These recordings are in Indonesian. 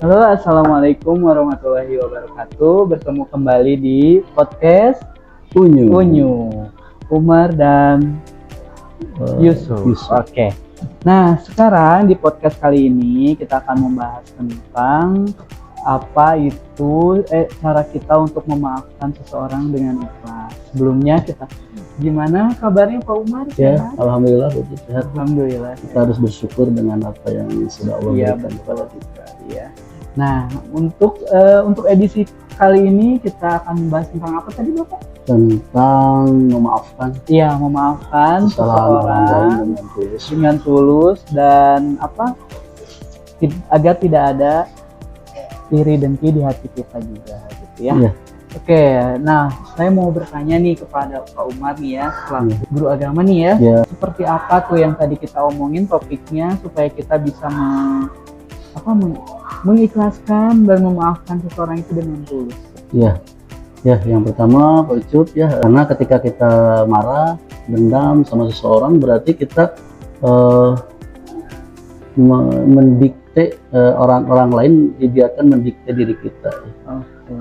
Halo, assalamualaikum warahmatullahi wabarakatuh. Bertemu kembali di podcast Unyu, Umar dan Yusuf. Oke. Nah, sekarang di podcast kali ini kita akan membahas tentang apa itu cara kita untuk memaafkan seseorang dengan ikhlas. Sebelumnya gimana kabarnya Pak Umar? Ya, alhamdulillah sehat. Alhamdulillah. Kita harus bersyukur dengan apa yang sudah Allah berikan kepada kita. Iya. Nah, untuk edisi kali ini kita akan membahas tentang apa tadi Bapak? Tentang memaafkan. Iya, memaafkan kesalahan orang lain dengan tulus dan agar tidak ada iri dengki di hati kita juga gitu ya. Iya. Oke, nah saya mau bertanya nih kepada Pak Umar nih ya, selaku guru agama nih ya. Iya. Seperti apa tuh yang tadi kita omongin topiknya supaya kita bisa mengikhlaskan dan memaafkan seseorang itu dengan tulus. Iya. Ya, yang pertama Pak Ucup ya, karena ketika kita marah, dendam sama seseorang berarti kita mendikte orang lain, dibiarkan mendikte diri kita.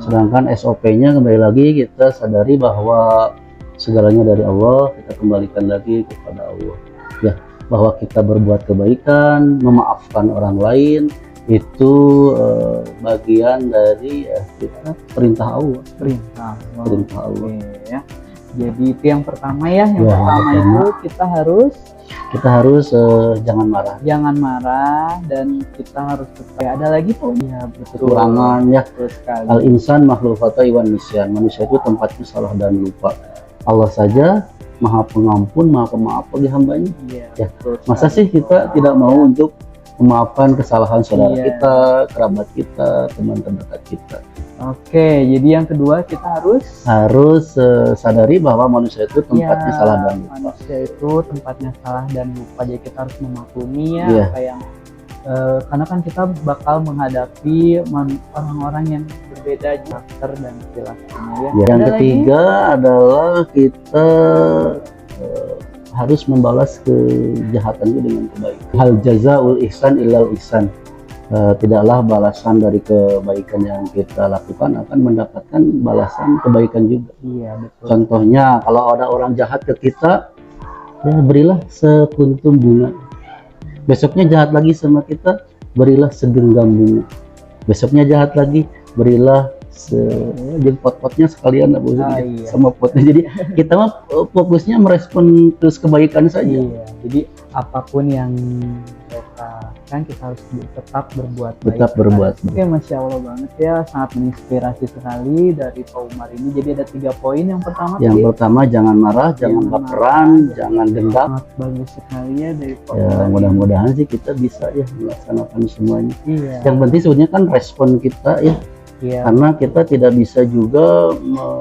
Sedangkan SOP-nya kembali lagi kita sadari bahwa segalanya dari Allah, kita kembalikan lagi kepada Allah. Ya, bahwa kita berbuat kebaikan, memaafkan orang lain itu bagian dari kita perintah Allah. Perintah Allah. Oke, ya. Jadi itu yang pertama ya. Yang pertama itu kita harus jangan marah dan kita harus ada lagi tuh ya, kekurangan ya. Al insan makhluk iwan nisyan, manusia itu tempatnya salah dan lupa. Allah saja maha pengampun, maha pemaaf bagi hambanya ya. Masa sih kita tidak mau untuk memaafkan kesalahan saudara kita, kerabat kita, teman terdekat kita. Oke, jadi yang kedua kita harus sadari bahwa manusia itu tempatnya salah dan lupa. Manusia itu tempatnya salah dan lupa. Jadi kita harus memaklumi apa yang karena kan kita bakal menghadapi orang-orang yang berbeda karakter dan perilakunya ya. Yang ketiga adalah kita harus membalas kejahatan itu dengan kebaikan. Hal jazaul ihsan illal ihsan. Tidaklah balasan dari kebaikan yang kita lakukan akan mendapatkan balasan kebaikan juga. Iya, betul. Contohnya kalau ada orang jahat ke kita, ya berilah sekuntum bunga. Besoknya jahat lagi sama kita, berilah segenggam bunga. Besoknya jahat lagi, berilah pot-potnya sekalian sama potnya. Jadi kita mah fokusnya merespon terus kebaikan saja. Iya, jadi apapun yang mereka kan kita harus tetap berbuat baik. Oke, Masya Allah banget ya, sangat menginspirasi sekali dari Pak Umar ini. Jadi ada 3 poin. Yang pertama jangan marah, jangan baperan, jangan dendam. Sangat bagus sekali ya dari Pak Umar. Ya, mudah-mudahan sih kita bisa ya melaksanakan semuanya. Iya. Yang penting sebenarnya kan respon kita ya. Iya. Karena kita tidak bisa juga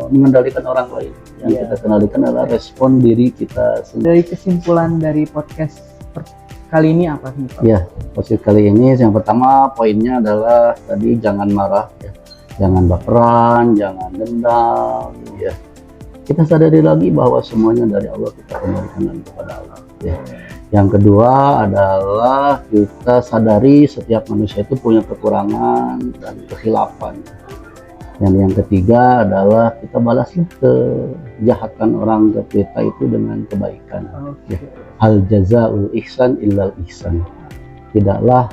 mengendalikan orang lain. Yang kita kendalikan adalah respon diri kita sendiri. Dari kesimpulan dari podcast kali ini apa sih Pak? Ya, podcast kali ini yang pertama poinnya adalah tadi jangan marah ya. Jangan baperan, jangan dendam ya. Kita sadari lagi bahwa semuanya dari Allah, kita kembalikan kepada Allah ya. Yang kedua adalah kita sadari setiap manusia itu punya kekurangan dan kekhilafan. Yang ketiga adalah kita balaslah kejahatan orang ke kita itu dengan kebaikan. Ya. Hal jazaul ihsan illal ihsan. Tidaklah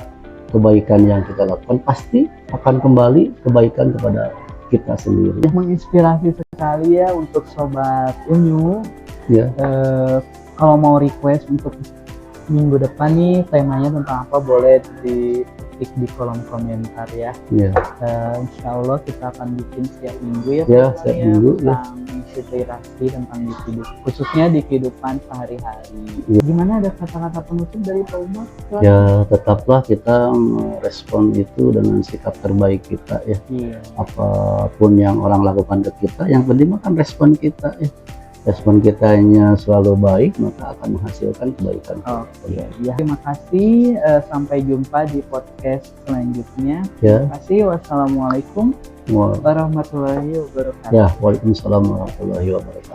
kebaikan yang kita lakukan pasti akan kembali kebaikan kepada kita sendiri. Menginspirasi sekali ya untuk sobat Unyu. Ya. Kalau mau request untuk minggu depan nih temanya tentang apa, boleh diketik di kolom komentar ya. Insya Allah kita akan bikin setiap minggu ya. Setiap minggu tentang inspirasi tentang khususnya di kehidupan sehari-hari. Gimana, ada kata-kata penutup dari Pak Umar? Ya, tetaplah kita merespon itu dengan sikap terbaik kita ya. Apapun yang orang lakukan ke kita, yang penting kan respon kita ya. Respon kita hanya selalu baik, maka akan menghasilkan kebaikan. Ya. Terima kasih. Sampai jumpa di podcast selanjutnya. Ya. Terima kasih. Wassalamualaikum warahmatullahi wabarakatuh. Ya, waalaikumsalam warahmatullahi wabarakatuh.